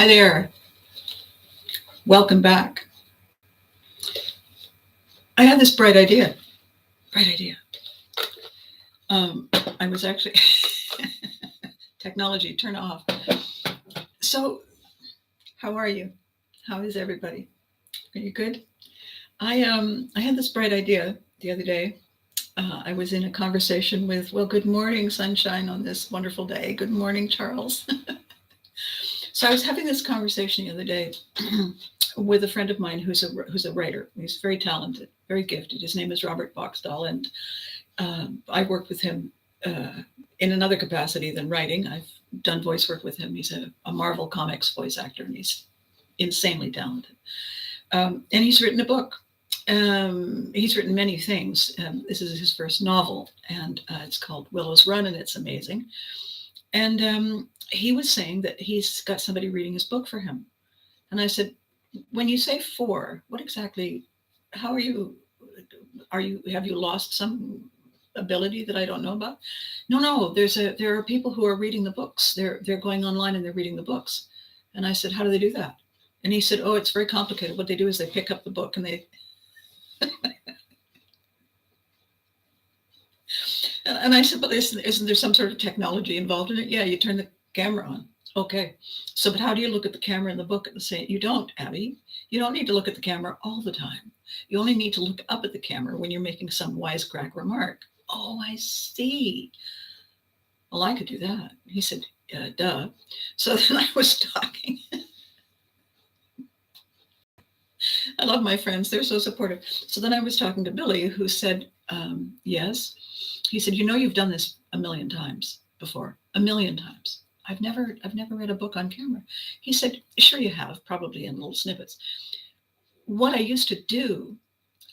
Hi there. Welcome back. I had this bright idea. Bright idea. I was actually technology turn off. So, how are you? How is everybody? Are you good? I had this bright idea the other day. I was in a conversation with, well, good morning, sunshine, on this wonderful day. Good morning, Charles. So I was having this conversation the other day with a friend of mine who's a writer. He's very talented, very gifted. His name is Robert Boxdall, and I worked with him in another capacity than writing. I've done voice work with him. He's a Marvel Comics voice actor, and he's insanely talented. And he's written a book. He's written many things. This is his first novel, and it's called Willow's Run, and it's amazing. And he was saying that he's got somebody reading his book for him. And I said, when you say for, what exactly, how have you lost some ability that I don't know about? No, there are people who are reading the books. They're going online and they're reading the books. And I said, how do they do that? And he said, oh, it's very complicated. What they do is they pick up the book and they and I said, but isn't there some sort of technology involved in it? Yeah, you turn the camera on. Okay. So, but how do you look at the camera in the book at the same? You don't, Abby. You don't need to look at the camera all the time. You only need to look up at the camera when you're making some wisecrack remark. Oh, I see. Well, I could do that. He said, duh. So then I was talking. I love my friends. They're so supportive. So then I was talking to Billy, who said, yes. He said, you've done this a million times before, a million times. I've never read a book on camera. He said, sure you have, probably in little snippets. What I used to do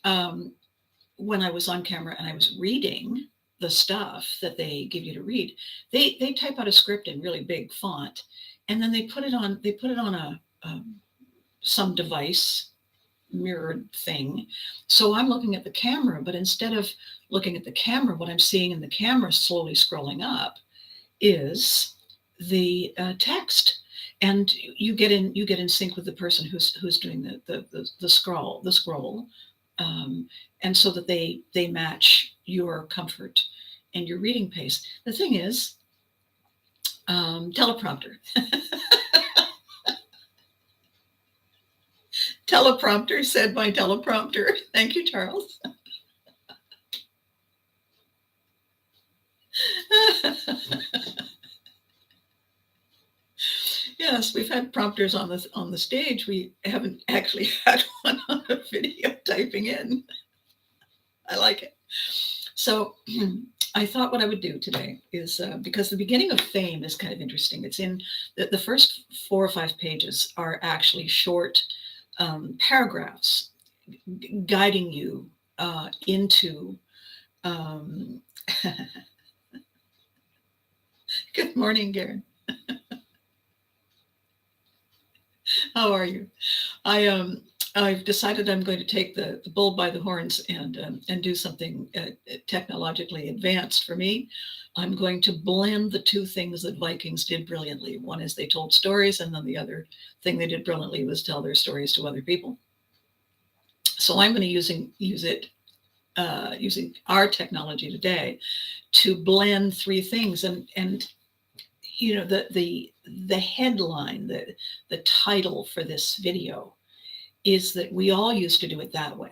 when I was on camera and I was reading the stuff that they give you to read, they type out a script in really big font, and then they put it on a some device, mirrored thing. So I'm looking at the camera, but instead of looking at the camera, what I'm seeing in the camera slowly scrolling up is the text, and you get in sync with the person who's doing the scroll, and so that they match your comfort and your reading pace. The thing is, teleprompter. Teleprompter, said my teleprompter. Thank you, Charles. Yes, we've had prompters on the stage. We haven't actually had one on a video typing in. I like it. So I thought what I would do today is because the beginning of Fame is kind of interesting. It's in the first 4 or 5 pages are actually short paragraphs guiding you into. Good morning, Garen. How are you? I've decided I'm going to take the bull by the horns and do something technologically advanced for me. I'm going to blend the two things that Vikings did brilliantly. One is they told stories, and then the other thing they did brilliantly was tell their stories to other people. So I'm going to using our technology today to blend 3 things, and the headline, the title for this video is that we all used to do it that way.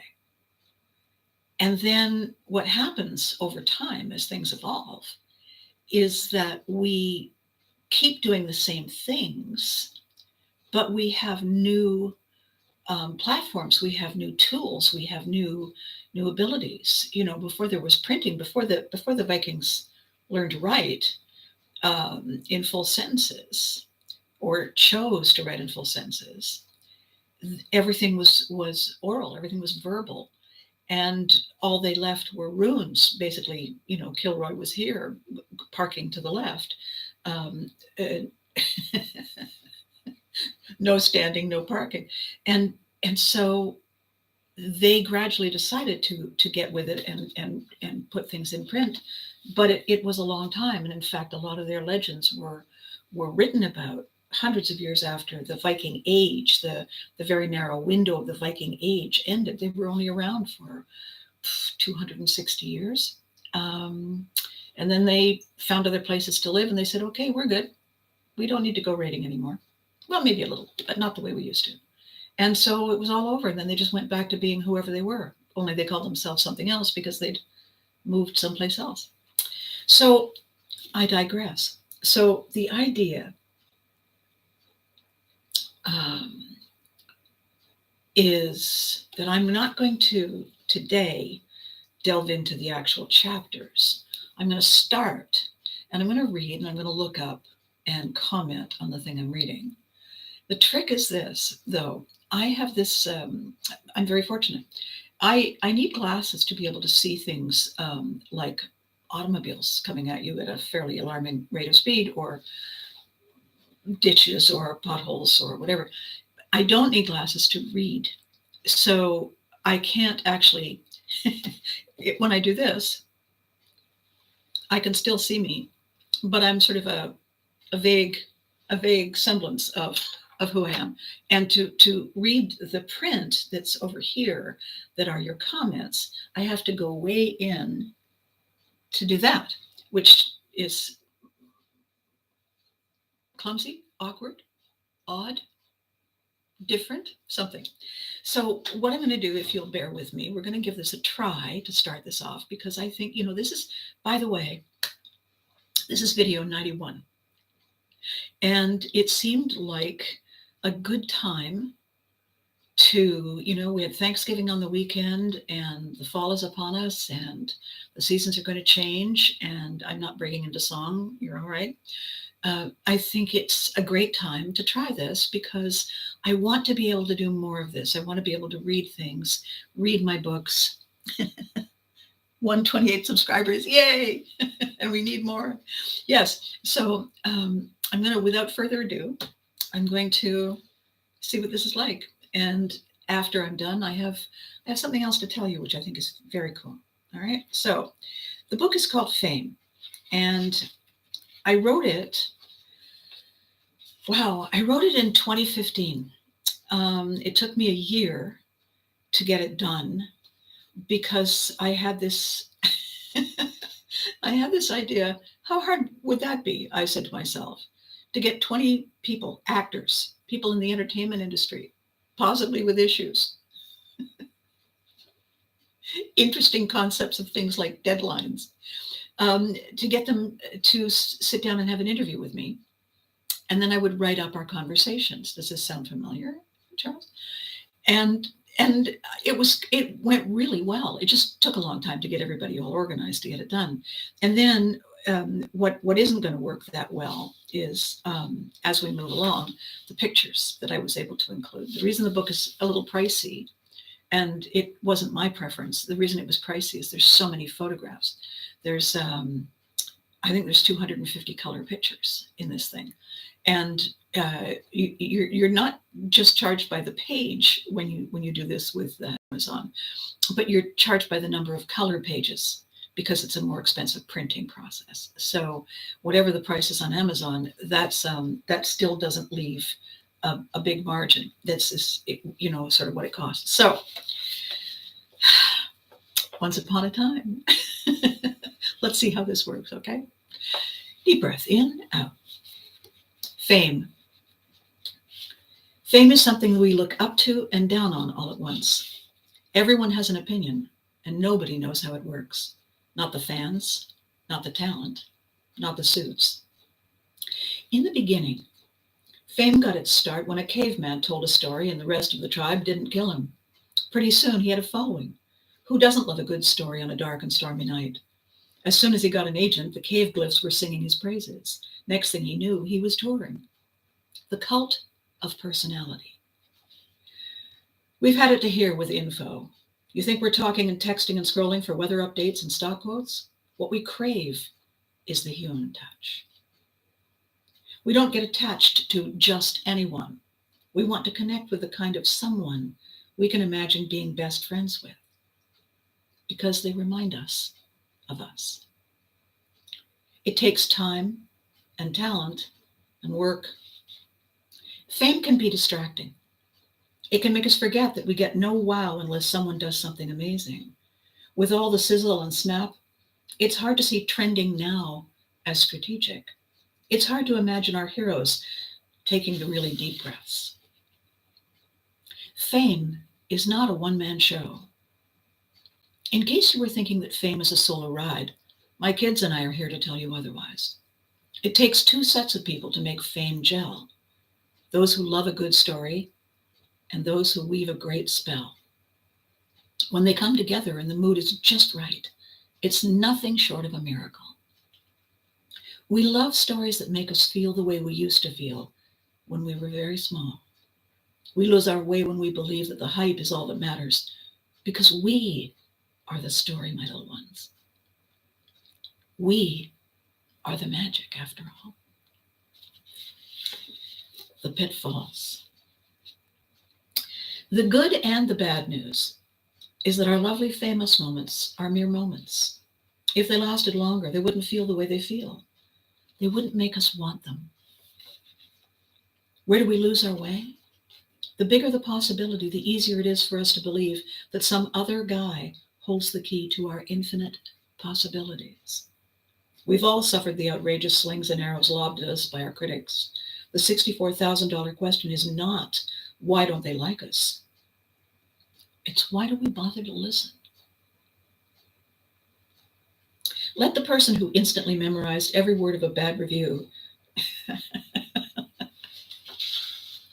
And then what happens over time as things evolve is that we keep doing the same things, but we have new platforms, we have new tools, we have new abilities. Before there was printing, before the Vikings learned to write in full sentences, or chose to write in full sentences, everything was oral, everything was verbal, and all they left were runes. Basically, Kilroy was here, parking to the left. No standing, no parking, and so they gradually decided to get with it and put things in print. But it was a long time, and in fact, a lot of their legends were written about hundreds of years after the Viking Age, the very narrow window of the Viking Age ended. They were only around for 260 years. And then they found other places to live and they said, okay, we're good. We don't need to go raiding anymore. Well, maybe a little, but not the way we used to. And so it was all over. And then they just went back to being whoever they were, only they called themselves something else because they'd moved someplace else. So I digress. So the idea is that I'm not going to today delve into the actual chapters. I'm going to start and I'm going to read and I'm going to look up and comment on the thing I'm reading. The trick is this, though. I have this, I'm very fortunate. I need glasses to be able to see things like automobiles coming at you at a fairly alarming rate of speed, or ditches or potholes or whatever. I don't need glasses to read. So I can't actually, when I do this, I can still see me, but I'm sort of a vague semblance of who I am. And to read the print that's over here, that are your comments, I have to go way in to do that, which is clumsy, awkward, odd, different, something. So what I'm going to do, if you'll bear with me, we're going to give this a try to start this off, because I think, this is, by the way, this is video 91. And it seemed like a good time to, we had Thanksgiving on the weekend and the fall is upon us and the seasons are going to change, and I'm not breaking into song. You're all right. I think it's a great time to try this because I want to be able to do more of this. I want to be able to read things, read my books. 128 subscribers, yay! And we need more. Yes. So I'm going to, without further ado, I'm going to see what this is like. And after I'm done, I have something else to tell you, which I think is very cool. All right. So the book is called Fame. And I wrote it. Wow. I wrote it in 2015. It took me a year to get it done because I had this, idea. How hard would that be? I said to myself, to get 20 people, actors, people in the entertainment industry, possibly with issues, interesting concepts of things like deadlines, to get them to sit down and have an interview with me. And then I would write up our conversations. Does this sound familiar, Charles? And it went really well. It just took a long time to get everybody all organized to get it done. And then what isn't going to work that well is, as we move along, the pictures that I was able to include. The reason the book is a little pricey, and it wasn't my preference, the reason it was pricey is there's so many photographs. There's, I think there's 250 color pictures in this thing. And you're not just charged by the page when you do this with Amazon, but you're charged by the number of color pages because it's a more expensive printing process. So whatever the price is on Amazon, that still doesn't leave a big margin. That's sort of what it costs. So once upon a time, let's see how this works. Okay, deep breath in, out. Fame. Fame is something we look up to and down on all at once. Everyone has an opinion, and nobody knows how it works. Not the fans, not the talent, not the suits. In the beginning, fame got its start when a caveman told a story and the rest of the tribe didn't kill him. Pretty soon he had a following. Who doesn't love a good story on a dark and stormy night? As soon as he got an agent, the cave glyphs were singing his praises. Next thing he knew, he was touring. The cult of personality. We've had it to here with info. You think we're talking and texting and scrolling for weather updates and stock quotes? What we crave is the human touch. We don't get attached to just anyone. We want to connect with the kind of someone we can imagine being best friends with because they remind us of us. It takes time and talent and work Fame can be distracting. It can make us forget that we get no wow unless someone does something amazing. With all the sizzle and snap, it's hard to see trending now as strategic. It's hard to imagine our heroes taking the really deep breaths. Fame is not a one-man show. In case you were thinking that fame is a solo ride, my kids and I are here to tell you otherwise. It takes two sets of people to make fame gel: those who love a good story and those who weave a great spell. When they come together and the mood is just right, it's nothing short of a miracle. We love stories that make us feel the way we used to feel when we were very small. We lose our way when we believe that the hype is all that matters, because we are the story, my little ones. We are the magic, after all. The pitfalls. The good and the bad news is that our lovely famous moments are mere moments. If they lasted longer, they wouldn't feel the way they feel. They wouldn't make us want them. Where do we lose our way? The bigger the possibility, the easier it is for us to believe that some other guy holds the key to our infinite possibilities. We've all suffered the outrageous slings and arrows lobbed at us by our critics. The $64,000 question is not, why don't they like us? It's, why do we bother to listen? Let the person who instantly memorized every word of a bad review,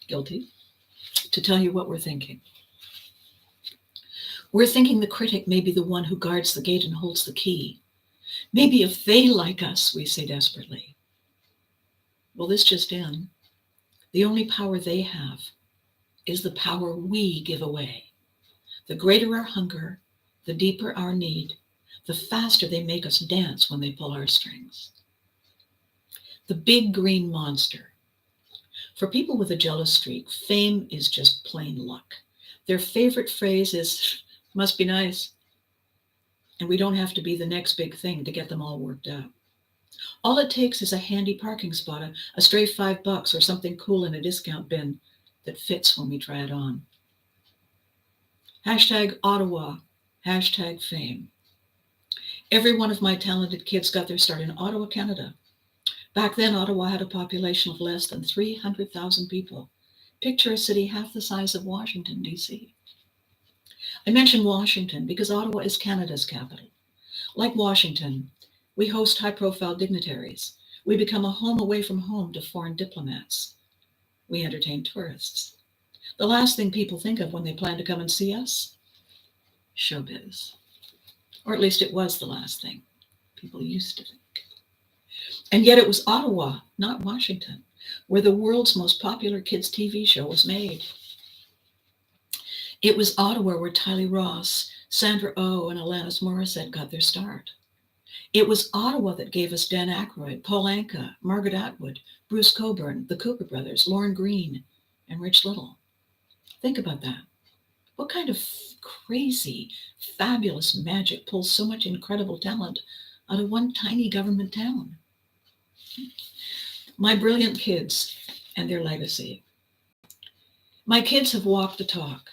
guilty, to tell you what we're thinking. We're thinking the critic may be the one who guards the gate and holds the key. Maybe if they like us, we say desperately. Well, this just in. The only power they have is the power we give away. The greater our hunger, the deeper our need, the faster they make us dance when they pull our strings. The big green monster. For people with a jealous streak, fame is just plain luck. Their favorite phrase is, must be nice. And we don't have to be the next big thing to get them all worked out. All it takes is a handy parking spot, a stray $5 or something cool in a discount bin that fits when we try it on. Hashtag Ottawa, hashtag fame. Every one of my talented kids got their start in Ottawa, Canada. Back then, Ottawa had a population of less than 300,000 people. Picture a city half the size of Washington, D.C. I mention Washington because Ottawa is Canada's capital. Like Washington, we host high-profile dignitaries. We become a home away from home to foreign diplomats. We entertain tourists. The last thing people think of when they plan to come and see us? Showbiz. Or at least it was the last thing people used to think. And yet it was Ottawa, not Washington, where the world's most popular kids' TV show was made. It was Ottawa where Tylee Ross, Sandra Oh, and Alanis Morissette got their start. It was Ottawa that gave us Dan Aykroyd, Paul Anka, Margaret Atwood, Bruce Cockburn, the Cooper brothers, Lauren Green, and Rich Little. Think about that. What kind of crazy, fabulous magic pulls so much incredible talent out of one tiny government town? My brilliant kids and their legacy. My kids have walked the talk.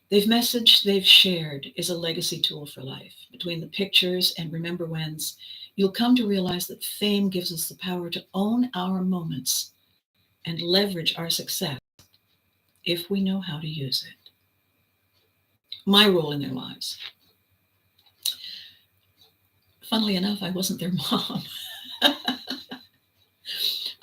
They've messaged, they've shared is a legacy tool for life. Between the pictures and remember whens, you'll come to realize that fame gives us the power to own our moments and leverage our success if we know how to use it. My role in their lives. Funnily enough, I wasn't their mom.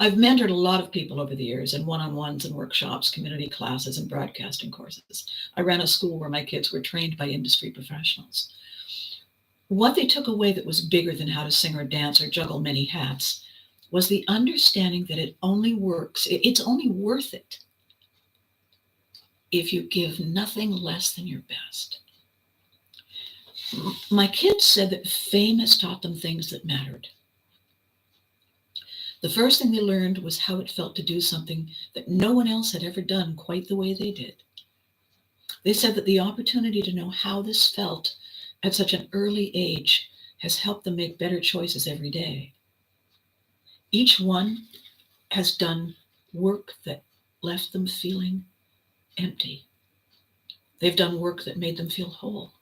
I've mentored a lot of people over the years in one-on-ones and workshops, community classes, and broadcasting courses. I ran a school where my kids were trained by industry professionals. What they took away that was bigger than how to sing or dance or juggle many hats was the understanding that it's only worth it if you give nothing less than your best. My kids said that fame has taught them things that mattered. The first thing they learned was how it felt to do something that no one else had ever done quite the way they did. They said that the opportunity to know how this felt at such an early age has helped them make better choices every day. Each one has done work that left them feeling empty. They've done work that made them feel whole.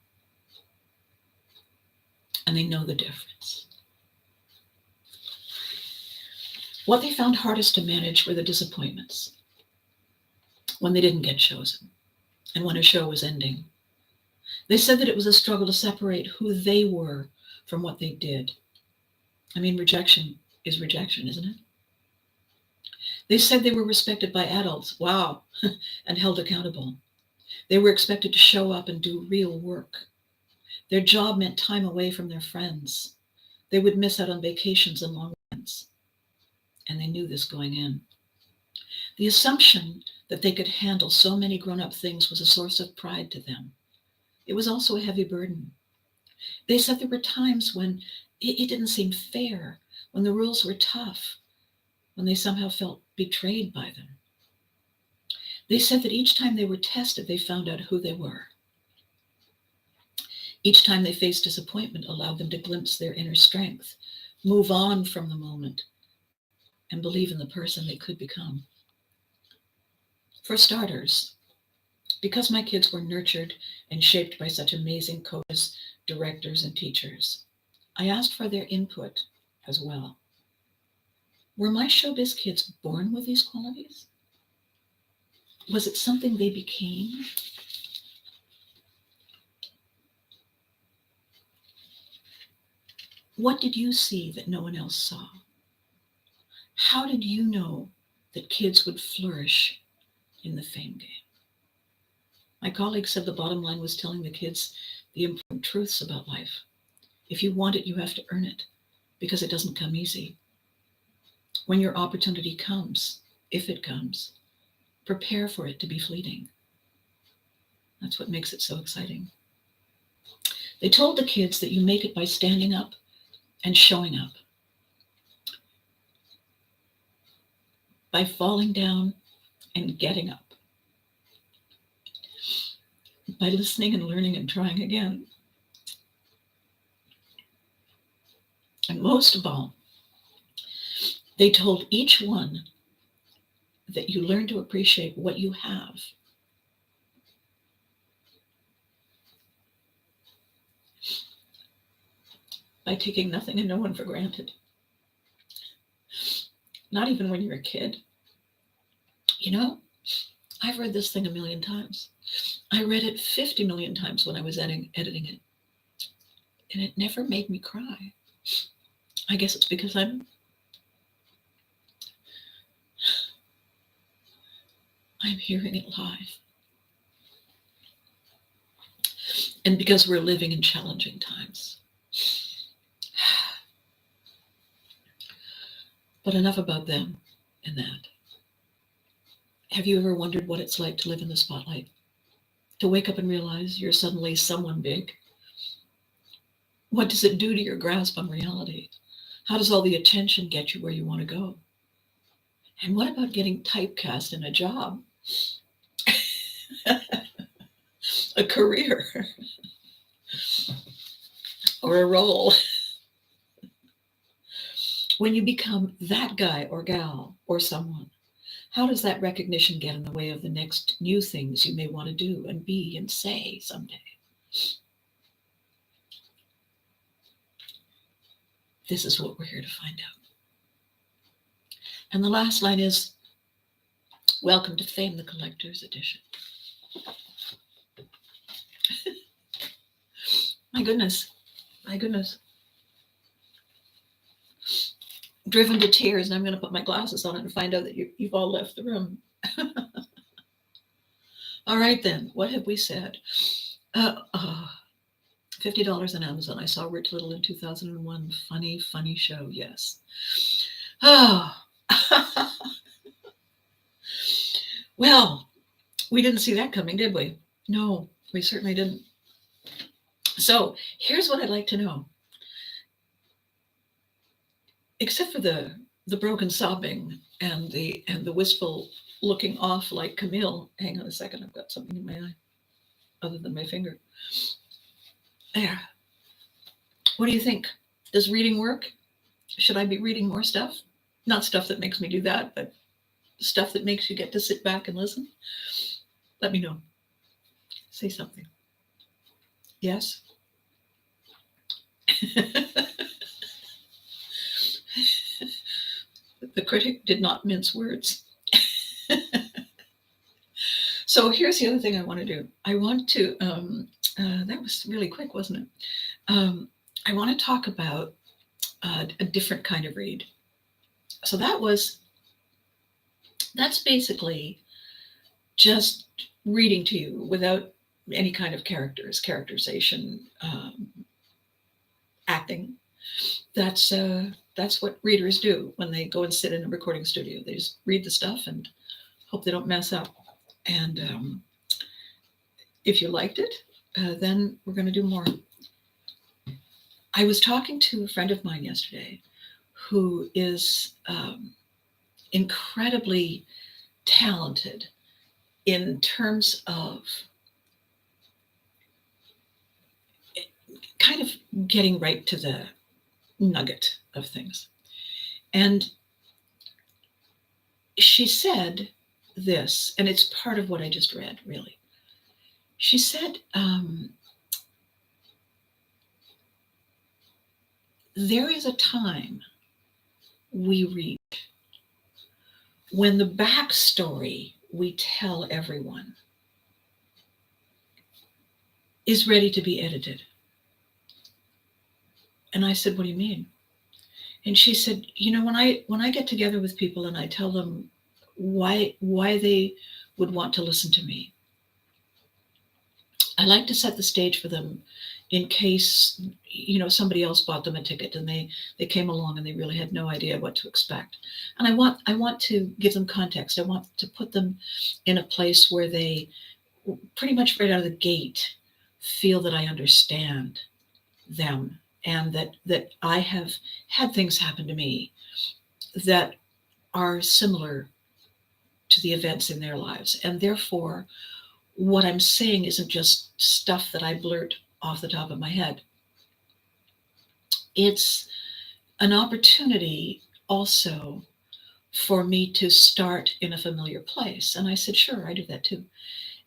And they know the difference. What they found hardest to manage were the disappointments when they didn't get chosen and when a show was ending. They said that it was a struggle to separate who they were from what they did. I mean, rejection is rejection, isn't it? They said they were respected by adults, wow, and held accountable. They were expected to show up and do real work. Their job meant time away from their friends. They would miss out on vacations and long weekends. And they knew this going in. The assumption that they could handle so many grown-up things was a source of pride to them. It was also a heavy burden. They said there were times when it didn't seem fair, when the rules were tough, when they somehow felt betrayed by them. They said that each time they were tested, they found out who they were. Each time they faced disappointment allowed them to glimpse their inner strength, move on from the moment, and believe in the person they could become. For starters, because my kids were nurtured and shaped by such amazing coaches, directors, and teachers, I asked for their input as well. Were my showbiz kids born with these qualities? Was it something they became? What did you see that no one else saw? How did you know that kids would flourish in the fame game? My colleague said the bottom line was telling the kids the important truths about life. If you want it, you have to earn it, because it doesn't come easy. When your opportunity comes, if it comes, prepare for it to be fleeting. That's what makes it so exciting. They told the kids that you make it by standing up and showing up, by falling down and getting up, by listening and learning and trying again. And most of all, they told each one that you learn to appreciate what you have. By taking nothing and no one for granted. Not even when you're a kid. You know, I've read this thing a million times. I read it 50 million times when I was editing it. And it never made me cry. I guess it's because I'm hearing it live. And because we're living in challenging times. But enough about them and that. Have you ever wondered what it's like to live in the spotlight? To wake up and realize you're suddenly someone big? What does it do to your grasp on reality? How does all the attention get you where you want to go? And what about getting typecast in a job? A career? Or a role? When you become that guy or gal or someone, how does that recognition get in the way of the next new things you may want to do and be and say someday? This is what we're here to find out. And the last line is, welcome to Fame, the Collector's Edition. My goodness. Driven to tears, and I'm going to put my glasses on and find out that you've all left the room. All right then, what have we said? $50 on Amazon. I saw Rich Little in 2001. Funny show, yes. Oh. Well, we didn't see that coming, did we? No, we certainly didn't. So here's what I'd like to know. Except for the broken sobbing and the wistful looking off like Camille. Hang on a second, I've got something in my eye other than my finger. There. What do you think? Does reading work? Should I be reading more stuff? Not stuff that makes me do that, but stuff that makes you get to sit back and listen, let me know. Say something. Yes? The critic did not mince words. So here's the other thing I want to do. I want to, that was really quick, wasn't it? I want to talk about a different kind of read. So that's basically just reading to you without any kind of characterization, acting. That's what readers do when they go and sit in a recording studio. They just read the stuff and hope they don't mess up. And if you liked it, then we're going to do more. I was talking to a friend of mine yesterday who is incredibly talented in terms of kind of getting right to the nugget of things. And she said this, and it's part of what I just read, really. She said, there is a time we read when the backstory we tell everyone is ready to be edited. And I said, what do you mean? And she said, when I get together with people and I tell them why they would want to listen to me, I like to set the stage for them in case, somebody else bought them a ticket and they came along and they really had no idea what to expect. And I want to give them context. I want to put them in a place where they pretty much right out of the gate feel that I understand them, and that I have had things happen to me that are similar to the events in their lives. And therefore, what I'm saying isn't just stuff that I blurt off the top of my head. It's an opportunity also for me to start in a familiar place. And I said, sure, I do that too.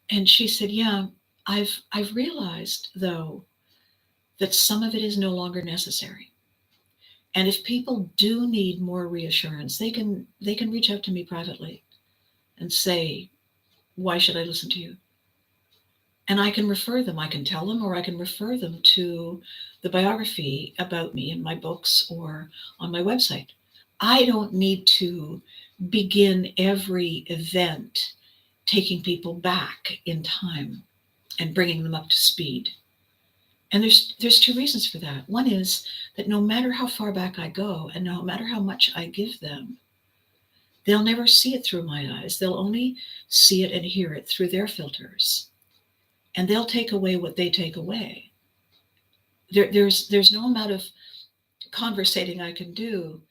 And she said, yeah, I've realized though that some of it is no longer necessary. And if people do need more reassurance, they can reach out to me privately and say, why should I listen to you? And I can refer them, I can tell them, or I can refer them to the biography about me in my books or on my website. I don't need to begin every event taking people back in time and bringing them up to speed. And there's two reasons for that. One is that no matter how far back I go and no matter how much I give them, they'll never see it through my eyes. They'll only see it and hear it through their filters. And they'll take away what they take away. There's no amount of conversating I can do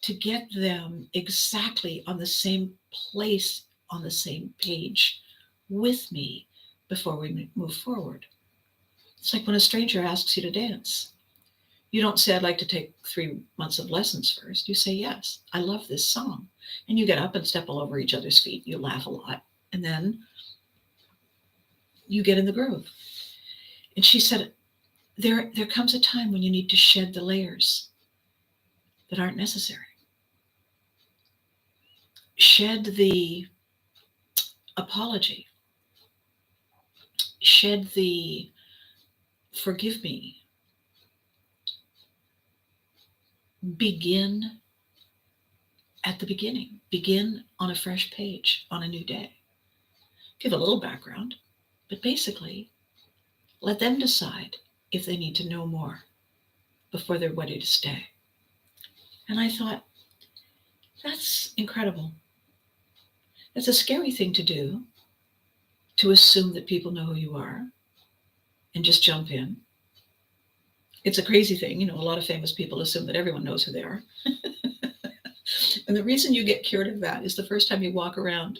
to get them exactly on the same place, on the same page with me before we move forward. It's like when a stranger asks you to dance. You don't say, I'd like to take 3 months of lessons first. You say, yes, I love this song. And you get up and step all over each other's feet. You laugh a lot. And then you get in the groove. And she said, there comes a time when you need to shed the layers that aren't necessary. Shed the apology. Shed the forgive me. Begin at the beginning. Begin on a fresh page on a new day. Give a little background, but basically let them decide if they need to know more before they're ready to stay. And I thought, that's incredible. It's a scary thing to do, to assume that people know who you are and just jump in. It's a crazy thing. A lot of famous people assume that everyone knows who they are. And the reason you get cured of that is the first time you walk around,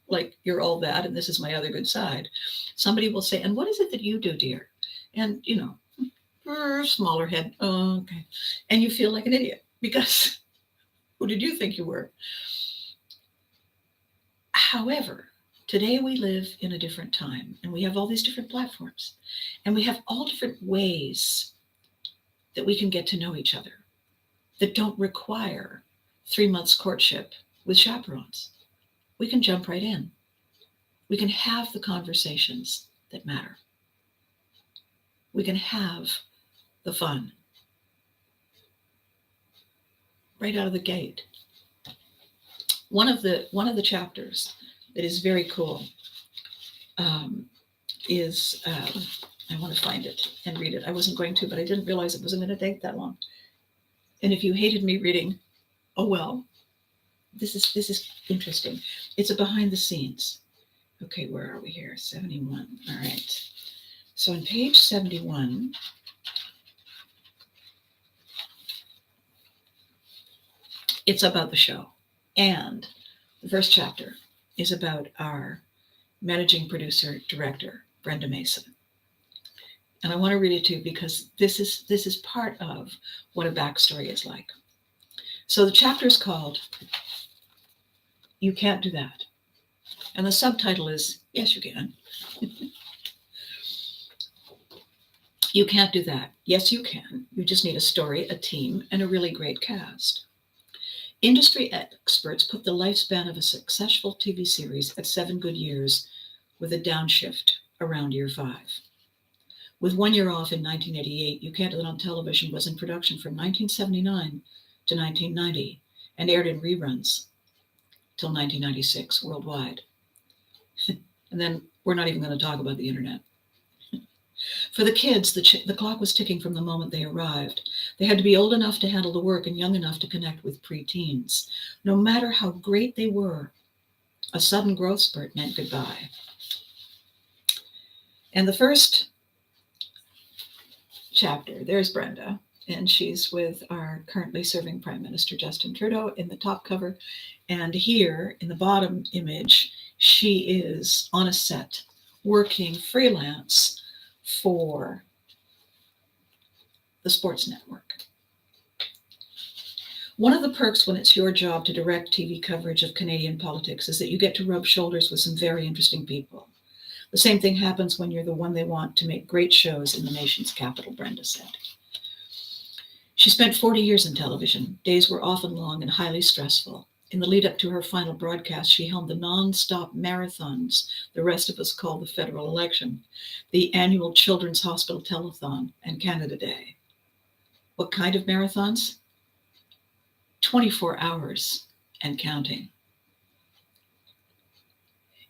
like you're all that and this is my other good side. Somebody will say, and what is it that you do, dear? And, smaller head. Oh, okay. And you feel like an idiot because who did you think you were? However, today we live in a different time, and we have all these different platforms, and we have all different ways that we can get to know each other that don't require 3 months courtship with chaperones. We can jump right in. We can have the conversations that matter. We can have the fun right out of the gate. One of the chapters that is very cool is I want to find it and read it. I wasn't going to, but I didn't realize it wasn't going to take that long. And if you hated me reading, oh well. This is interesting. It's a behind the scenes. Okay, where are we here? 71. All right. So on page 71, it's about the show. And the first chapter is about our managing producer director, Brenda Mason. And I want to read it to you because this is part of what a backstory is like. So the chapter is called You Can't Do That. And the subtitle is Yes, You Can. You can't do that. Yes, you can. You just need a story, a team, and a really great cast. Industry experts put the lifespan of a successful TV series at 7 good years with a downshift around year 5. With 1 year off in 1988, You Can't Do That on Television was in production from 1979 to 1990 and aired in reruns till 1996 worldwide. And then we're not even going to talk about the internet. For the kids, the clock was ticking from the moment they arrived. They had to be old enough to handle the work and young enough to connect with preteens. No matter how great they were, a sudden growth spurt meant goodbye. And the first chapter, there's Brenda, and she's with our currently serving Prime Minister Justin Trudeau in the top cover. And here in the bottom image, she is on a set working freelance for the sports network. One of the perks when it's your job to direct TV coverage of Canadian politics is that you get to rub shoulders with some very interesting people. The same thing happens when you're the one they want to make great shows in the nation's capital, Brenda said. She spent 40 years in television. Days were often long and highly stressful. In the lead up to her final broadcast, she helmed the non-stop marathons the rest of us call the federal election, the annual Children's Hospital Telethon, and Canada Day. What kind of marathons? 24 hours and counting.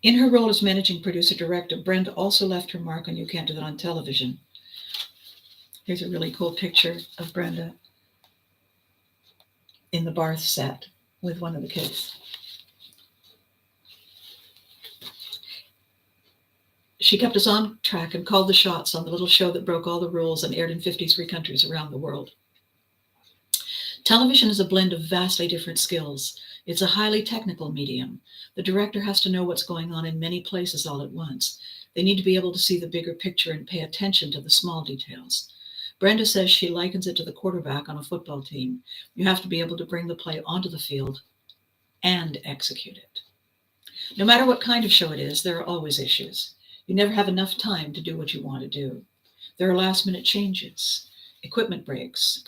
In her role as managing producer-director, Brenda also left her mark on You Can't Do That on Television. Here's a really cool picture of Brenda in the Barth set with one of the kids. She kept us on track and called the shots on the little show that broke all the rules and aired in 53 countries around the world. Television is a blend of vastly different skills. It's a highly technical medium. The director has to know what's going on in many places all at once. They need to be able to see the bigger picture and pay attention to the small details. Brenda says she likens it to the quarterback on a football team. You have to be able to bring the play onto the field and execute it. No matter what kind of show it is, there are always issues. You never have enough time to do what you want to do. There are last-minute changes, equipment breaks.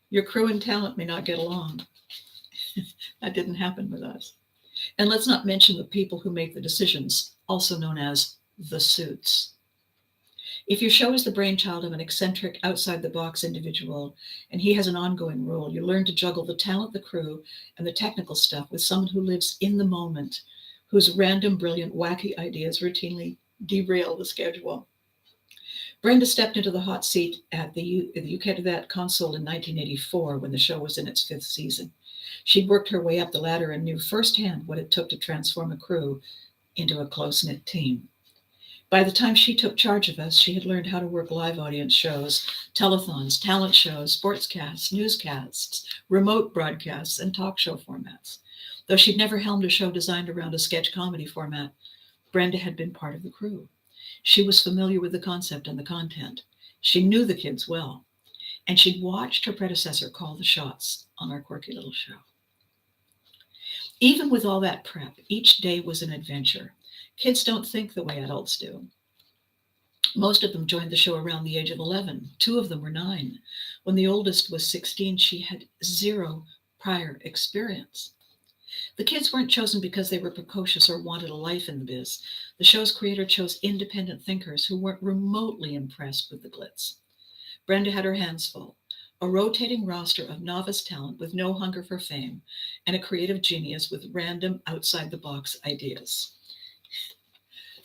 Your crew and talent may not get along. That didn't happen with us. And let's not mention the people who make the decisions, also known as the suits. If your show is the brainchild of an eccentric, outside-the-box individual, and he has an ongoing role, you learn to juggle the talent, the crew, and the technical stuff with someone who lives in the moment, whose random, brilliant, wacky ideas routinely derail the schedule. Brenda stepped into the hot seat at the You Can't Do That console in 1984 when the show was in its 5th season. She'd worked her way up the ladder and knew firsthand what it took to transform a crew into a close-knit team. By the time she took charge of us, she had learned how to work live audience shows, telethons, talent shows, sportscasts, newscasts, remote broadcasts, and talk show formats. Though she'd never helmed a show designed around a sketch comedy format, Brenda had been part of the crew. She was familiar with the concept and the content. She knew the kids well, and she'd watched her predecessor call the shots on our quirky little show. Even with all that prep, each day was an adventure. Kids don't think the way adults do. Most of them joined the show around the age of 11. Two of them were 9. When the oldest was 16, she had zero prior experience. The kids weren't chosen because they were precocious or wanted a life in the biz. The show's creator chose independent thinkers who weren't remotely impressed with the glitz. Brenda had her hands full, a rotating roster of novice talent with no hunger for fame, and a creative genius with random outside-the-box ideas.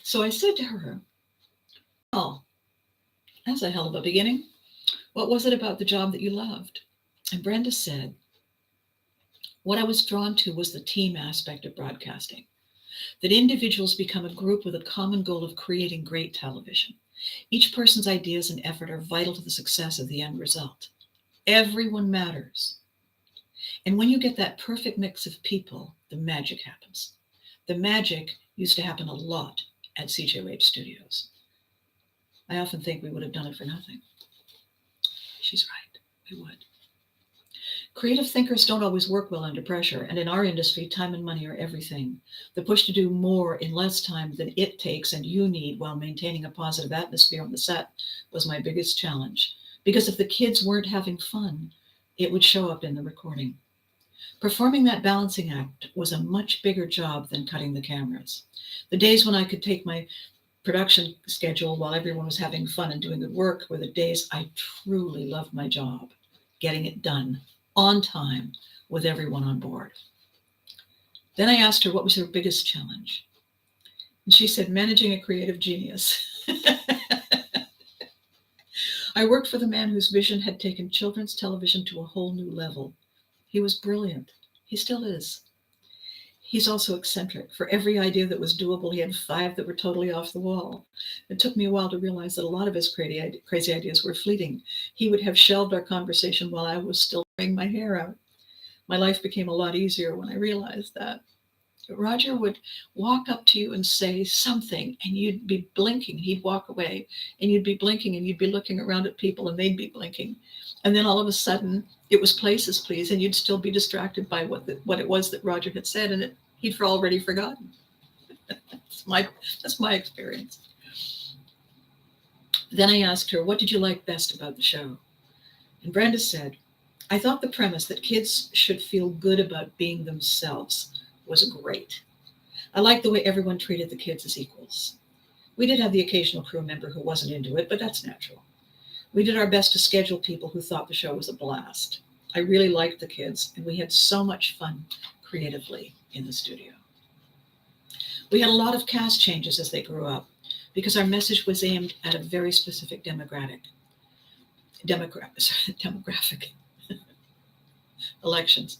So I said to her, "Oh, that's a hell of a beginning. What was it about the job that you loved?" And Brenda said, "What I was drawn to was the team aspect of broadcasting, that individuals become a group with a common goal of creating great television. Each person's ideas and effort are vital to the success of the end result. Everyone matters. And when you get that perfect mix of people, the magic happens. The magic used to happen a lot at CJOH Studios. I often think we would have done it for nothing." She's right, we would. Creative thinkers don't always work well under pressure, and in our industry, time and money are everything. The push to do more in less time than it takes and you need while maintaining a positive atmosphere on the set was my biggest challenge. Because if the kids weren't having fun, it would show up in the recording. Performing that balancing act was a much bigger job than cutting the cameras. The days when I could take my production schedule while everyone was having fun and doing good work were the days I truly loved my job, getting it done on time with everyone on board. Then I asked her what was her biggest challenge. And she said, managing a creative genius. I worked for the man whose vision had taken children's television to a whole new level. He was brilliant. He still is. He's also eccentric. For every idea that was doable, he had 5 that were totally off the wall. It took me a while to realize that a lot of his crazy ideas were fleeting. He would have shelved our conversation while I was still tearing my hair out. My life became a lot easier when I realized that. Roger would walk up to you and say something, and you'd be blinking. He'd walk away, and you'd be blinking, and you'd be looking around at people, and they'd be blinking. And then all of a sudden, it was places, please, and you'd still be distracted by what it was that Roger had said, and he'd already forgotten. That's my experience. Then I asked her, what did you like best about the show? And Brenda said, I thought the premise that kids should feel good about being themselves was great. I liked the way everyone treated the kids as equals. We did have the occasional crew member who wasn't into it, but that's natural. We did our best to schedule people who thought the show was a blast. I really liked the kids, and we had so much fun creatively in the studio. We had a lot of cast changes as they grew up because our message was aimed at a very specific demographic. Elections.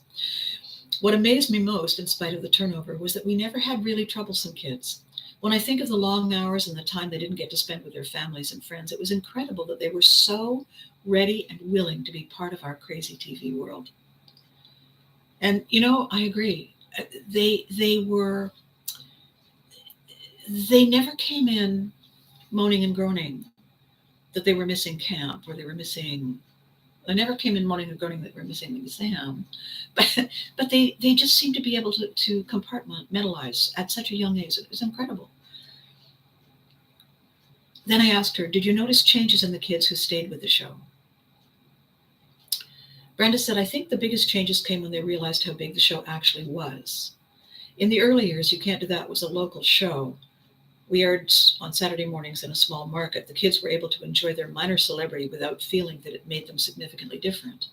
What amazed me most, in spite of the turnover, was that we never had really troublesome kids. When I think of the long hours and the time they didn't get to spend with their families and friends, it was incredible that they were so ready and willing to be part of our crazy TV world. And, I agree. They never came in moaning and groaning that they were missing camp or they never came in moaning and groaning that we're missing the exam, but they just seemed to be able to compartmentalize at such a young age. It was incredible. Then I asked her, did you notice changes in the kids who stayed with the show? Brenda said, I think the biggest changes came when they realized how big the show actually was. In the early years, You Can't Do That was a local show. We aired on Saturday mornings in a small market. The kids were able to enjoy their minor celebrity without feeling that it made them significantly different.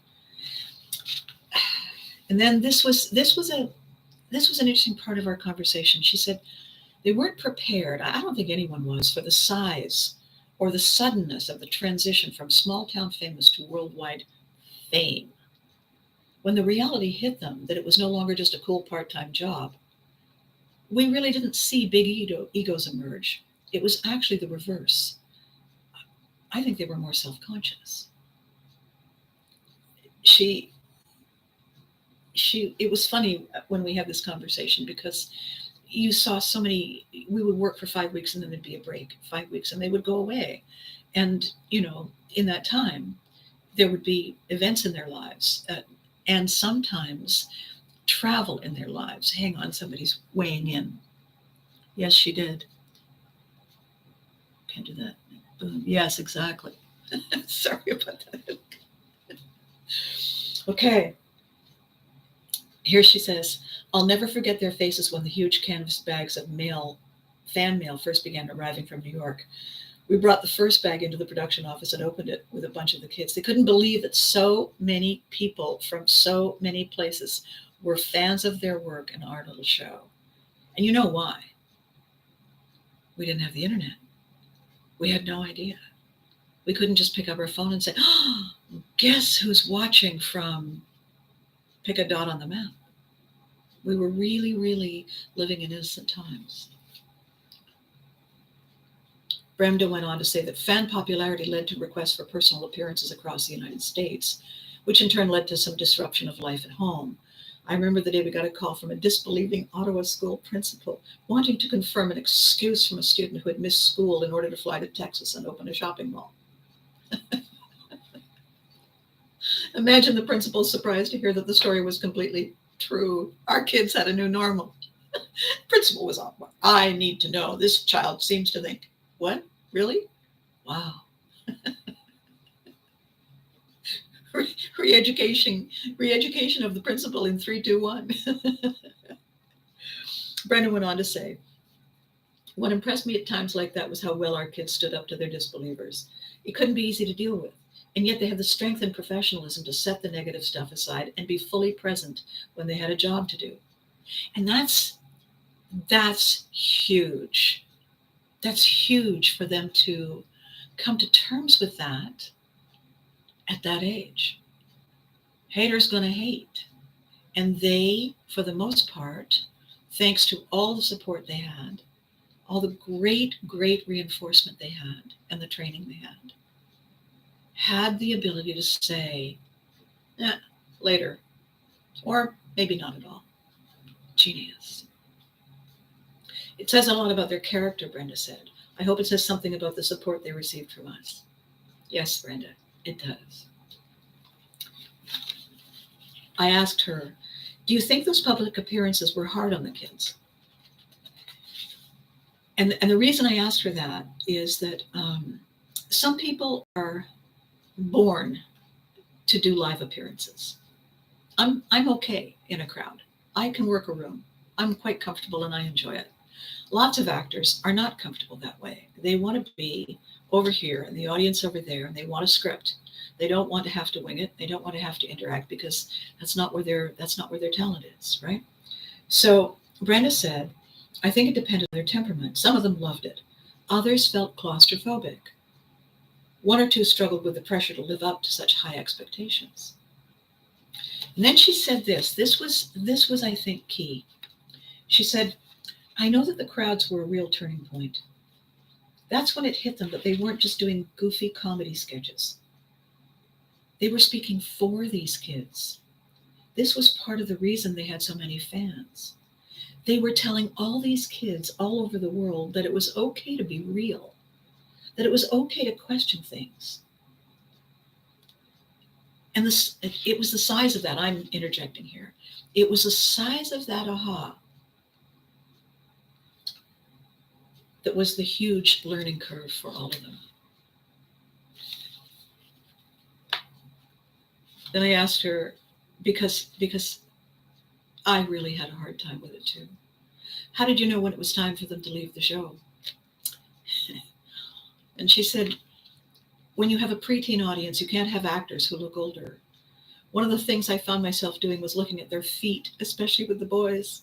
And then this was an interesting part of our conversation. She said they weren't prepared. I don't think anyone was for the size or the suddenness of the transition from small town famous to worldwide fame. When the reality hit them that it was no longer just a cool part-time job, we really didn't see big egos emerge. It was actually the reverse. I think they were more self-conscious. It was funny when we had this conversation because you saw so many, we would work for 5 weeks and then there'd be a break, 5 weeks, and they would go away. And, in that time, there would be events in their lives. And sometimes travel in their lives. Hang on, somebody's weighing in. Yes, she did. Can't do that. Boom. Yes, exactly. Sorry about that. Okay. Here she says, I'll never forget their faces when the huge canvas bags of fan mail first began arriving from New York. We brought the first bag into the production office and opened it with a bunch of the kids. They couldn't believe that so many people from so many places were fans of their work and our little show. And you know why? We didn't have the internet. We had no idea. We couldn't just pick up our phone and say, oh, guess who's watching from pick a dot on the map. We were really, really living in innocent times. Bremda went on to say that fan popularity led to requests for personal appearances across the United States, which in turn led to some disruption of life at home. I remember the day we got a call from a disbelieving Ottawa school principal wanting to confirm an excuse from a student who had missed school in order to fly to Texas and open a shopping mall. Imagine the principal's surprise to hear that the story was completely true. Our kids had a new normal. Principal was on. I need to know. This child seems to think. What? Really? Wow. Re-education of the principal in 3, 2, 1. Brendan went on to say, what impressed me at times like that was how well our kids stood up to their disbelievers. It couldn't be easy to deal with. And yet they had the strength and professionalism to set the negative stuff aside and be fully present when they had a job to do. And that's huge. That's huge for them to come to terms with that at that age. Haters gonna hate. And they, for the most part, thanks to all the support they had, all the great, great reinforcement they had and the training they had the ability to say, later, or maybe not at all. Genius. It says a lot about their character, Brenda said. I hope it says something about the support they received from us. Yes, Brenda, it does. I asked her, do you think those public appearances were hard on the kids? And the reason I asked her that is that some people are born to do live appearances. I'm okay in a crowd. I can work a room. I'm quite comfortable and I enjoy it. Lots of actors are not comfortable that way. They want to be over here and the audience over there, and they want a script. They don't want to have to wing it. They don't want to have to interact because that's not where their talent is, right? So Brenda said, I think it depended on their temperament. Some of them loved it. Others felt claustrophobic. 1 or 2 struggled with the pressure to live up to such high expectations. And then she said this. This was, I think, key. She said, I know that the crowds were a real turning point. That's when it hit them that they weren't just doing goofy comedy sketches. They were speaking for these kids. This was part of the reason they had so many fans. They were telling all these kids all over the world that it was okay to be real, that it was okay to question things. And it was the size of that. I'm interjecting here. It was the size of that aha that was the huge learning curve for all of them. Then I asked her, because I really had a hard time with it too. How did you know when it was time for them to leave the show? And she said, when you have a preteen audience, you can't have actors who look older. One of the things I found myself doing was looking at their feet, especially with the boys.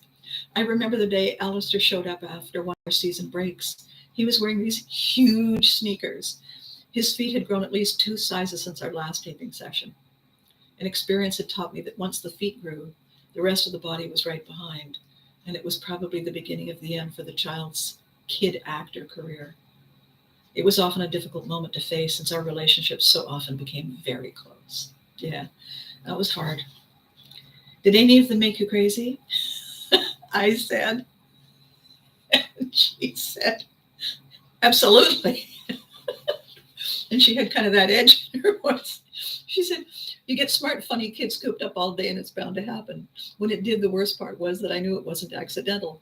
I remember the day Alistair showed up after one of our season breaks. He was wearing these huge sneakers. His feet had grown at least 2 sizes since our last taping session. An experience had taught me that once the feet grew, the rest of the body was right behind, and it was probably the beginning of the end for the child's kid actor career. It was often a difficult moment to face since our relationship so often became very close. Yeah, that was hard. Did any of them make you crazy? I said. And she said, absolutely. And she had kind of that edge in her voice. She said, you get smart, funny kids cooped up all day and it's bound to happen. When it did, the worst part was that I knew it wasn't accidental.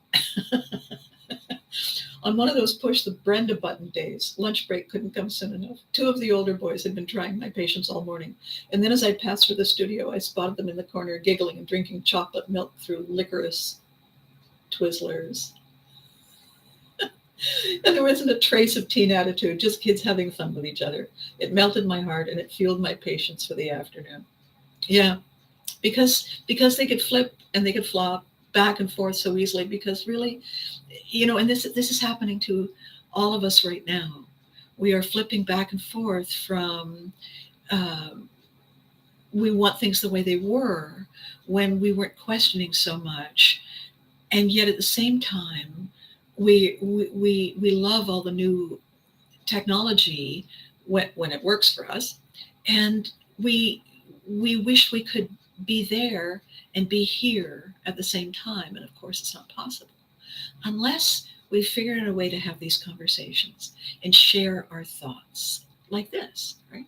On one of those push the Brenda button days, lunch break couldn't come soon enough. Two of the older boys had been trying my patience all morning. And then as I passed through the studio, I spotted them in the corner giggling and drinking chocolate milk through licorice Twizzlers. And there wasn't a trace of teen attitude, just kids having fun with each other. It melted my heart and it fueled my patience for the afternoon. Yeah, because they could flip and they could flop back and forth so easily, because really, and this is happening to all of us right now. We are flipping back and forth from we want things the way they were when we weren't questioning so much, and yet at the same time we love all the new technology when it works for us, and we wish we could be there and be here at the same time. And of course, it's not possible unless we figure out a way to have these conversations and share our thoughts like this, right?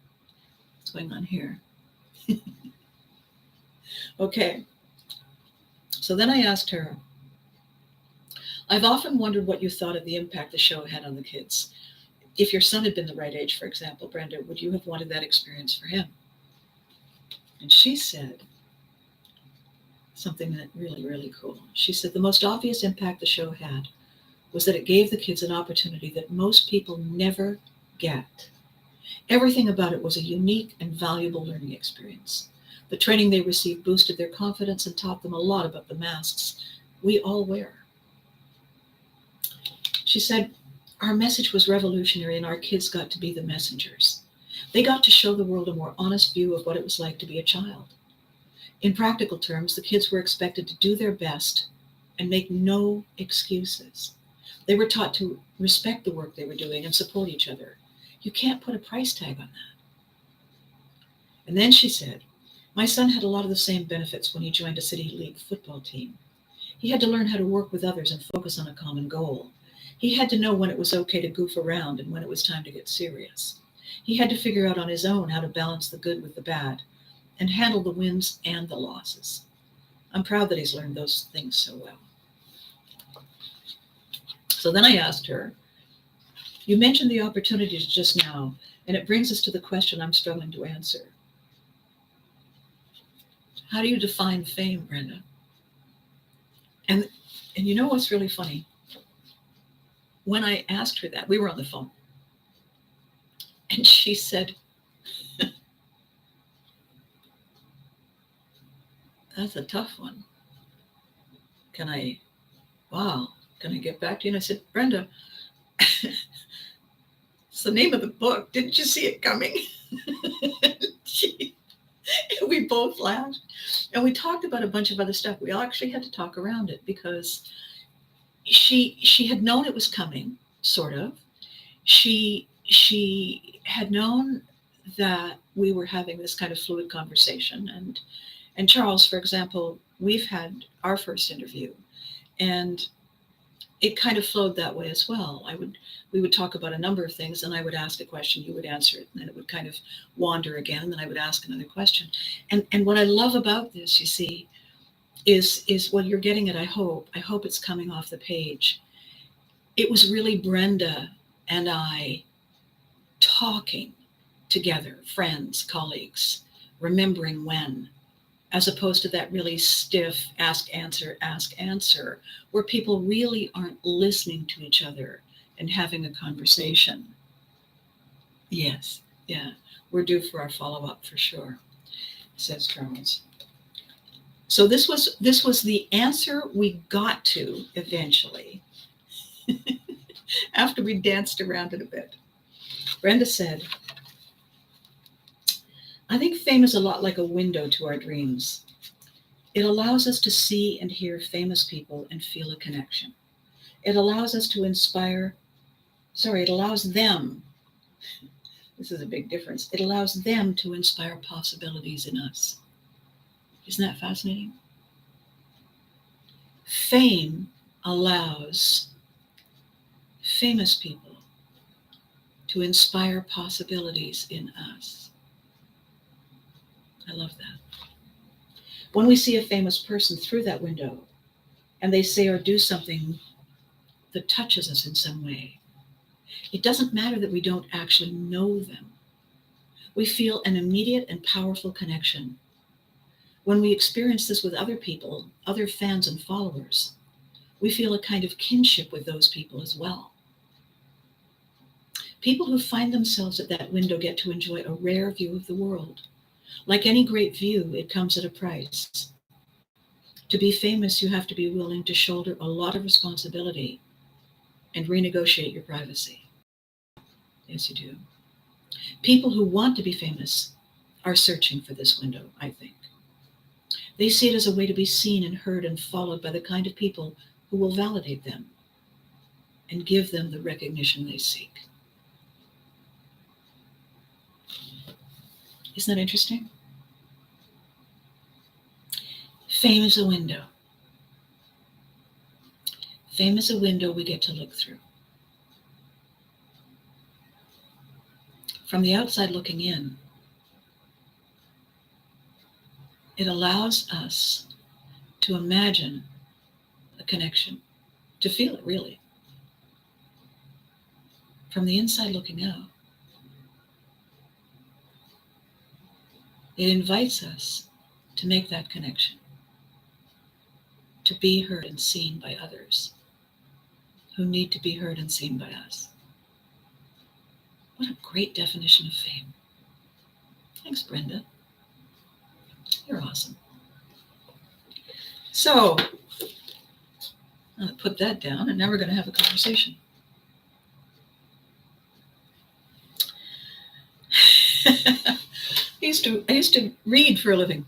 What's going on here? Okay. So then I asked her, I've often wondered what you thought of the impact the show had on the kids. If your son had been the right age, for example, Brenda, would you have wanted that experience for him? And she said something that really, really cool. She said the most obvious impact the show had was that it gave the kids an opportunity that most people never get. Everything about it was a unique and valuable learning experience. The training they received boosted their confidence and taught them a lot about the masks we all wear. She said, our message was revolutionary and our kids got to be the messengers. They got to show the world a more honest view of what it was like to be a child. In practical terms, the kids were expected to do their best and make no excuses. They were taught to respect the work they were doing and support each other. You can't put a price tag on that. And then she said, my son had a lot of the same benefits when he joined a city league football team. He had to learn how to work with others and focus on a common goal. He had to know when it was okay to goof around and when it was time to get serious. He had to figure out on his own how to balance the good with the bad and handle the wins and the losses. I'm proud that he's learned those things so well. So then I asked her, you mentioned the opportunities just now, and it brings us to the question I'm struggling to answer. How do you define fame, Brenda? And you know what's really funny? When I asked her that, we were on the phone, and she said, that's a tough one. Can I get back to you? And I said, Brenda, it's the name of the book. Didn't you see it coming? We both laughed. And we talked about a bunch of other stuff. We actually had to talk around it because she had known it was coming, sort of. She had known that we were having this kind of fluid conversation. And Charles, for example, we've had our first interview, and it kind of flowed that way as well. We would talk about a number of things, and I would ask a question, you would answer it, and then it would kind of wander again, and then I would ask another question. And what I love about this, you see, is what you're getting at. I hope it's coming off the page. It was really Brenda and I talking together, friends, colleagues, remembering when, as opposed to that really stiff ask, answer, where people really aren't listening to each other and having a conversation. Yes, yeah, we're due for our follow-up for sure, says Charles. So this was the answer we got to eventually after we danced around it a bit. Brenda said, I think fame is a lot like a window to our dreams. It allows us to see and hear famous people and feel a connection. It allows us to it allows them, this is a big difference, it allows them to inspire possibilities in us. Isn't that fascinating? Fame allows famous people to inspire possibilities in us. I love that. When we see a famous person through that window and they say or do something that touches us in some way, it doesn't matter that we don't actually know them. We feel an immediate and powerful connection. When we experience this with other people, other fans and followers, we feel a kind of kinship with those people as well. People who find themselves at that window get to enjoy a rare view of the world. Like any great view, it comes at a price. To be famous, you have to be willing to shoulder a lot of responsibility and renegotiate your privacy. Yes, you do. People who want to be famous are searching for this window, I think. They see it as a way to be seen and heard and followed by the kind of people who will validate them and give them the recognition they seek. Isn't that interesting? Fame is a window. Fame is a window we get to look through. From the outside looking in, it allows us to imagine a connection, to feel it really. From the inside looking out, it invites us to make that connection, to be heard and seen by others who need to be heard and seen by us. What a great definition of fame. Thanks, Brenda. You're awesome. So, I'll put that down, and now we're going to have a conversation. I used to read for a living.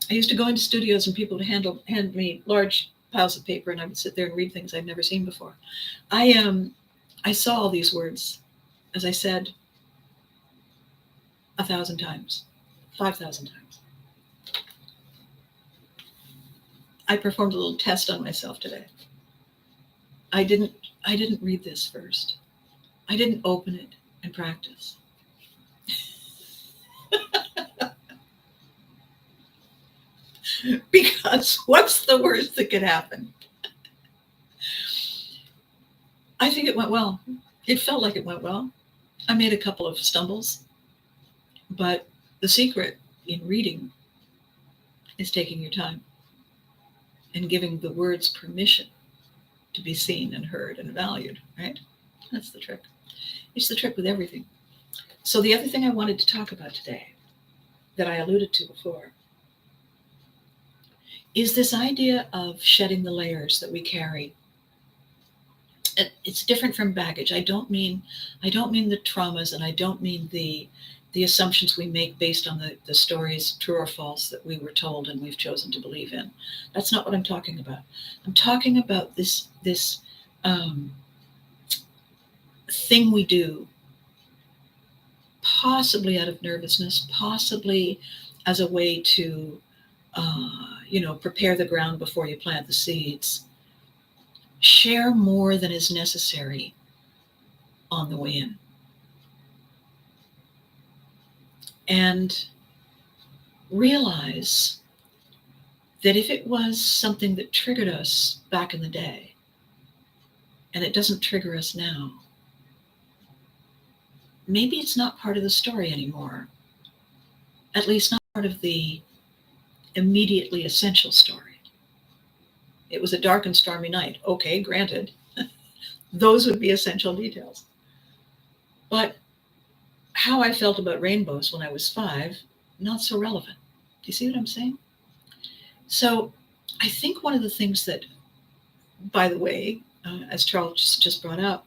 I used to go into studios and people would hand me large piles of paper, and I would sit there and read things I'd never seen before. I saw all these words, as I said, 1,000 times, 5,000 times. I performed a little test on myself today. I didn't read this first. I didn't open it and practice. Because what's the worst that could happen? I think it went well. It felt like it went well. I made a couple of stumbles, but the secret in reading is taking your time and giving the words permission to be seen and heard and valued, right? That's the trick. It's the trick with everything. So the other thing I wanted to talk about today that I alluded to before is this idea of shedding the layers that we carry. It's different from baggage. I don't mean the traumas, and I don't mean the assumptions we make based on the stories, true or false, that we were told and we've chosen to believe in. That's not what I'm talking about. I'm talking about this thing we do, possibly out of nervousness, possibly as a way to prepare the ground before you plant the seeds. Share more than is necessary on the way in. And realize that if it was something that triggered us back in the day, and it doesn't trigger us now, maybe it's not part of the story anymore. At least not part of the immediately essential story. It was a dark and stormy night. Okay, granted. Those would be essential details. But how I felt about rainbows when I was 5, not so relevant. Do you see what I'm saying? So I think one of the things that, by the way, as Charles just brought up,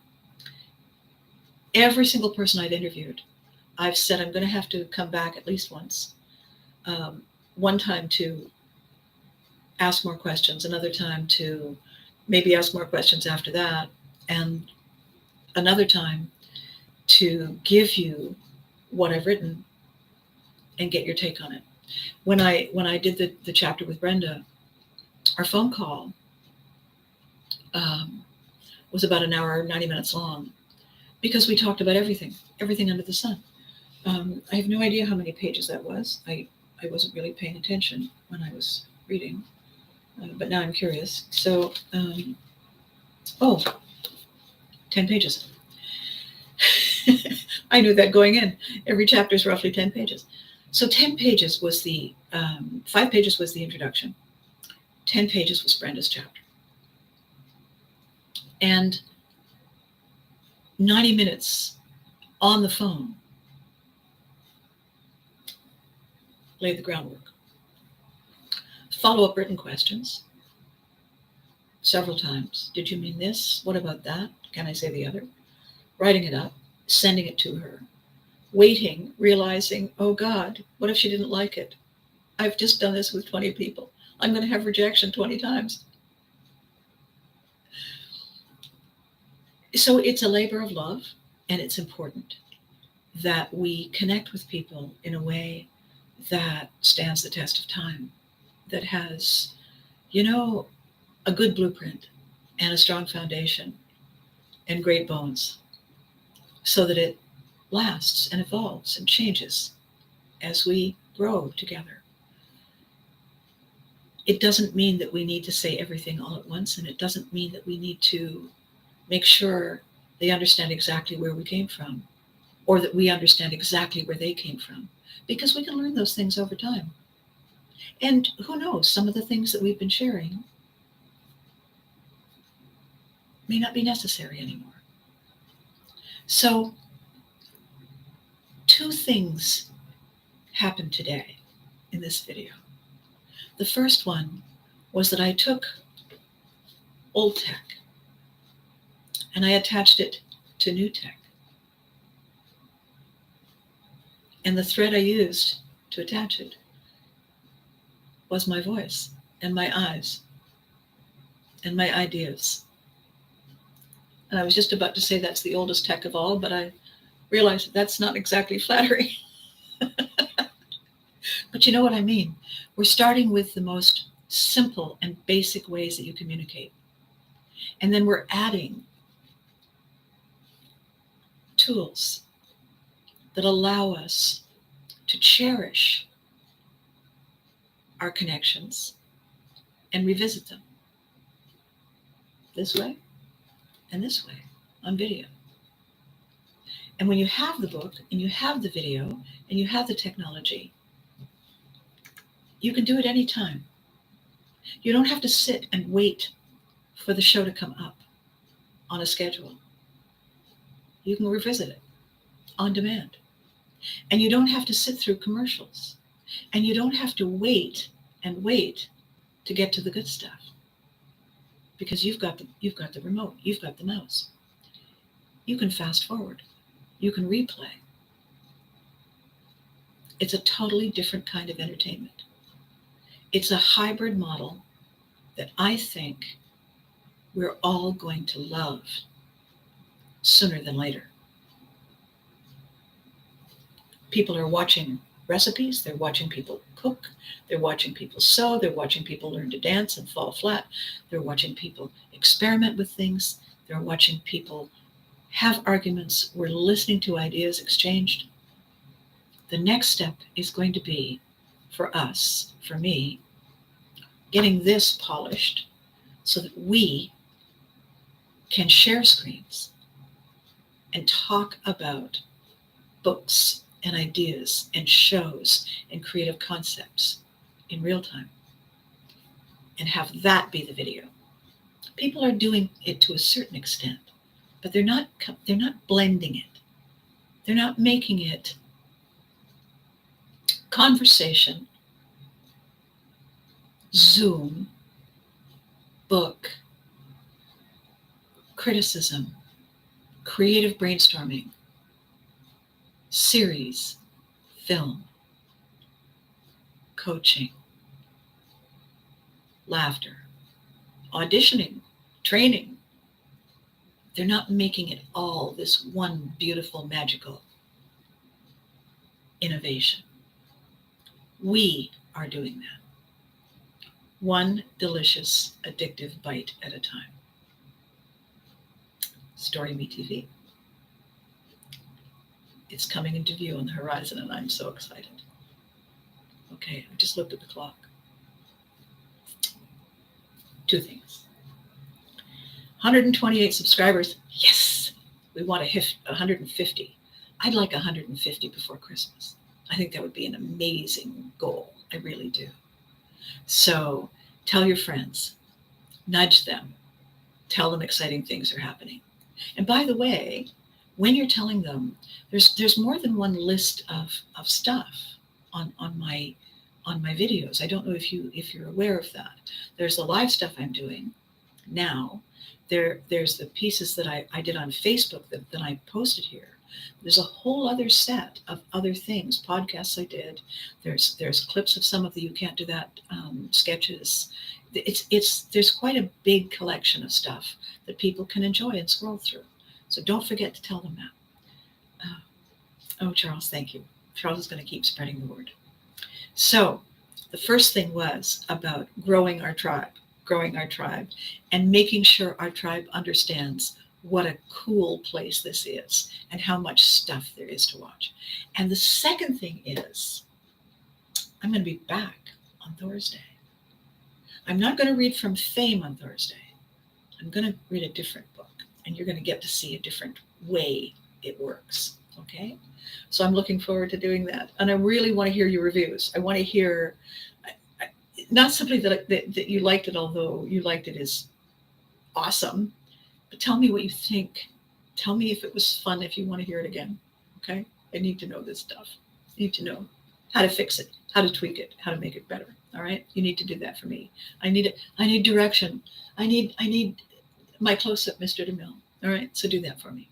every single person I've interviewed, I've said I'm going to have to come back at least once. One time to ask more questions, another time to maybe ask more questions after that, and another time to give you what I've written and get your take on it. When I did the chapter with Brenda, our phone call was about an hour, 90 minutes long, because we talked about everything under the sun. I have no idea how many pages that was. I I wasn't really paying attention when I was reading, but now I'm curious. So, oh, 10 pages. I knew that going in. Every chapter is roughly 10 pages. So 10 pages was 5 pages was the introduction. 10 pages was Brenda's chapter. And 90 minutes on the phone laid the groundwork. Follow-up written questions several times. Did you mean this? What about that? Can I say the other? Writing it up, sending it to her, waiting, realizing, oh God, what if she didn't like it? I've just done this with 20 people. I'm going to have rejection 20 times. So it's a labor of love, and it's important that we connect with people in a way that stands the test of time, that has, a good blueprint and a strong foundation and great bones, so that it lasts and evolves and changes as we grow together. It doesn't mean that we need to say everything all at once, and it doesn't mean that we need to make sure they understand exactly where we came from, or that we understand exactly where they came from, because we can learn those things over time. And who knows, some of the things that we've been sharing may not be necessary anymore. So, 2 things happened today in this video. The first one was that I took old tech and I attached it to new tech. And the thread I used to attach it was my voice and my eyes and my ideas. And I was just about to say that's the oldest tech of all, but I realized that's not exactly flattering. But you know what I mean? We're starting with the most simple and basic ways that you communicate. And then we're adding tools that allow us to cherish our connections and revisit them this way and this way on video. And when you have the book and you have the video and you have the technology, you can do it anytime. You don't have to sit and wait for the show to come up on a schedule. You can revisit it on demand. And you don't have to sit through commercials. And you don't have to wait and wait to get to the good stuff. Because you've got the remote, you've got the mouse. You can fast forward. You can replay. It's a totally different kind of entertainment. It's a hybrid model that I think we're all going to love sooner than later. People are watching recipes, they're watching people cook, they're watching people sew, they're watching people learn to dance and fall flat, they're watching people experiment with things, they're watching people have arguments, we're listening to ideas exchanged. The next step is going to be, for us, for me, getting this polished so that we can share screens and talk about books and ideas and shows and creative concepts in real time, and have that be the video. People are doing it to a certain extent, but they're not blending it. They're not making it conversation, Zoom, book, criticism, creative brainstorming, series, film, coaching, laughter, auditioning, training. They're not making it all this one beautiful, magical innovation. We are doing that. One delicious, addictive bite at a time. Story Me TV. It's coming into view on the horizon, and I'm so excited. Okay, I just looked at the clock. Two things. 128 subscribers. Yes, we want to hit 150. I'd like 150 before Christmas. I think that would be an amazing goal. I really do. So tell your friends, nudge them, tell them exciting things are happening. And by the way, when you're telling them, there's more than one list of stuff on my videos. I don't know if you're aware of that. There's the live stuff I'm doing now. There's the pieces that I did on Facebook that I posted here. There's a whole other set of other things, podcasts I did. There's clips of some of the You Can't Do That sketches. There's quite a big collection of stuff that people can enjoy and scroll through. So don't forget to tell them that. Oh, Charles, thank you. Charles is going to keep spreading the word. So the first thing was about growing our tribe, and making sure our tribe understands what a cool place this is and how much stuff there is to watch. And the second thing is, I'm going to be back on Thursday. I'm not going to read from Fame on Thursday. I'm going to read a different book, and you're going to get to see a different way it works. Okay? So I'm looking forward to doing that. And I really want to hear your reviews. I want to hear, not simply that you liked it, although you liked it is awesome, but tell me what you think. Tell me if it was fun, if you want to hear it again. Okay? I need to know this stuff. I need to know how to fix it, how to tweak it, how to make it better. All right? You need to do that for me. I need direction. I need my close-up Mr. DeMille. All right? So do that for me.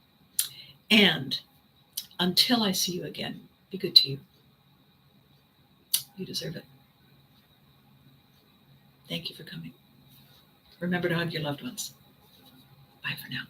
And until I see you again, be good to you. You deserve it. Thank you for coming. Remember to hug your loved ones. Bye for now.